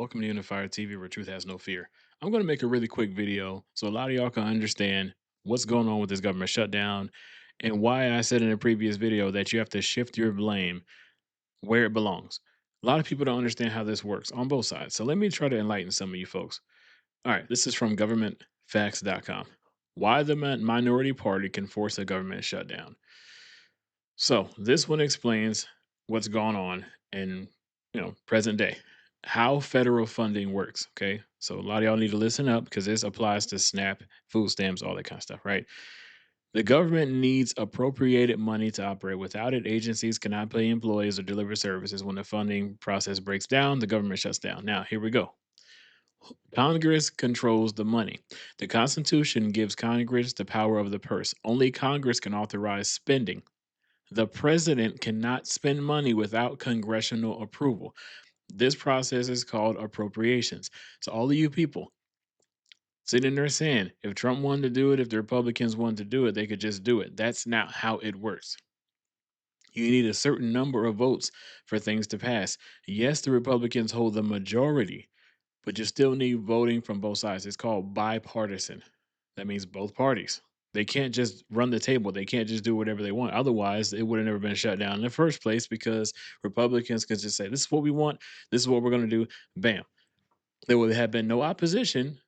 Welcome to Unified TV, where truth has no fear. I'm going to make a really quick video so a lot of y'all can understand what's going on with this government shutdown and why I said in a previous video that you have to shift your blame where it belongs. A lot of people don't understand how this works on both sides. So let me try to enlighten some of you folks. All right, this is from governmentfacts.com. Why the minority party can force a government shutdown. So this one explains what's going on in present day, how federal funding works. Okay, so a lot of y'all need to listen up because this applies to SNAP, food stamps, all that kind of stuff, right? The government needs appropriated money to operate. Without it, agencies cannot pay employees or deliver services. When the funding process breaks down, the government shuts down. Now, here we go. Congress controls the money. The Constitution gives Congress the power of the purse. Only Congress can authorize spending. The president cannot spend money without congressional approval. This process is called appropriations. So, all of you people sitting there saying, if Trump wanted to do it, if the Republicans wanted to do it, they could just do it. That's not how it works. You need a certain number of votes for things to pass. Yes, the Republicans hold the majority, but you still need voting from both sides. It's called bipartisan. That means both parties. They can't just run the table. They can't just do whatever they want. Otherwise, it would have never been shut down in the first place because Republicans could just say, this is what we want. This is what we're going to do. Bam. There would have been no opposition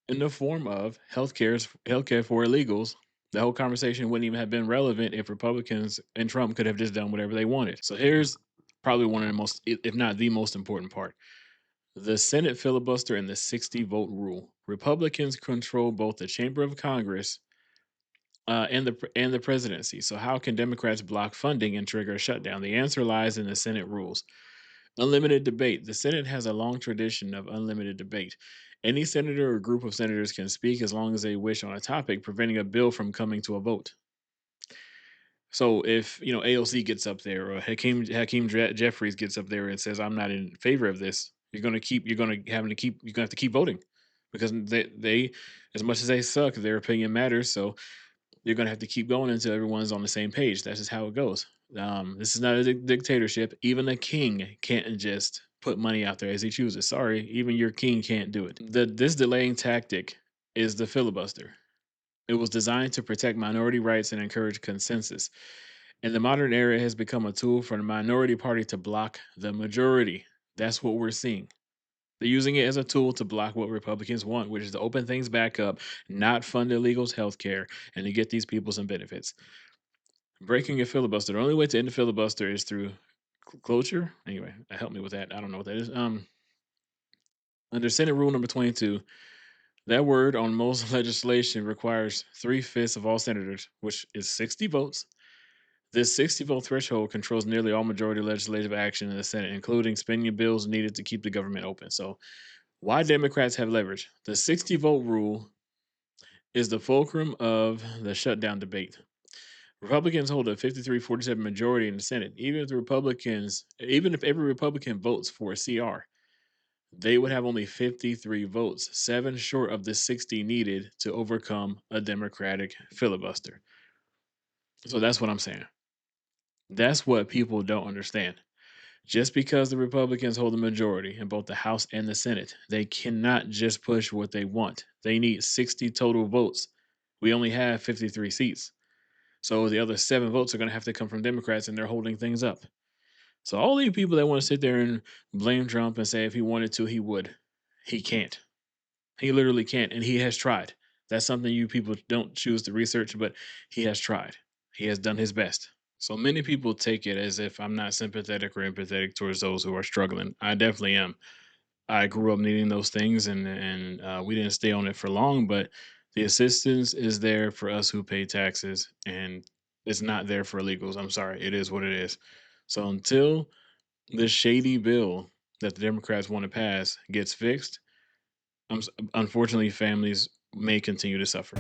in the form of healthcare for illegals. The whole conversation wouldn't even have been relevant if Republicans and Trump could have just done whatever they wanted. So here's probably one of the most, if not the most important part. The Senate filibuster and the 60-vote rule. Republicans control both the chamber of Congress and the presidency. So how can Democrats block funding and trigger a shutdown? The answer lies in the Senate rules. Unlimited debate. The Senate has a long tradition of unlimited debate. Any senator or group of senators can speak as long as they wish on a topic, preventing a bill from coming to a vote. So if AOC gets up there or Hakeem Jeffries gets up there and says I'm not in favor of this, you're gonna have to keep voting because they as much as they suck, their opinion matters. So you're gonna have to keep going until everyone's on the same page. That's just how it goes. This is not a dictatorship. Even a king can't just put money out there as he chooses. Sorry, even your king can't do it. This delaying tactic is the filibuster. It was designed to protect minority rights and encourage consensus. In the modern era, it has become a tool for the minority party to block the majority. That's what we're seeing. They're using it as a tool to block what Republicans want, which is to open things back up, not fund illegals' health care, and to get these people some benefits. Breaking a filibuster. The only way to end the filibuster is through cloture. Anyway, help me with that. I don't know what that is. Under Senate Rule number 22, that word on most legislation requires 3/5 of all senators, which is 60 votes. This 60-vote threshold controls nearly all majority legislative action in the Senate, including spending bills needed to keep the government open. So, why Democrats have leverage? The 60-vote rule is the fulcrum of the shutdown debate. Republicans hold a 53-47 majority in the Senate. Even if every Republican votes for a CR, they would have only 53 votes, seven short of the 60 needed to overcome a Democratic filibuster. So that's what I'm saying. That's what people don't understand. Just because the Republicans hold the majority in both the House and the Senate, they cannot just push what they want. They need 60 total votes. We only have 53 seats. So the other seven votes are going to have to come from Democrats, and they're holding things up. So all you people that want to sit there and blame Trump and say if he wanted to, he would. He can't. He literally can't, and he has tried. That's something you people don't choose to research, but he has tried. He has done his best. So many people take it as if I'm not sympathetic or empathetic towards those who are struggling. I definitely am. I grew up needing those things, and we didn't stay on it for long. But the assistance is there for us who pay taxes, and it's not there for illegals. I'm sorry, it is what it is. So until this shady bill that the Democrats want to pass gets fixed, unfortunately, families may continue to suffer.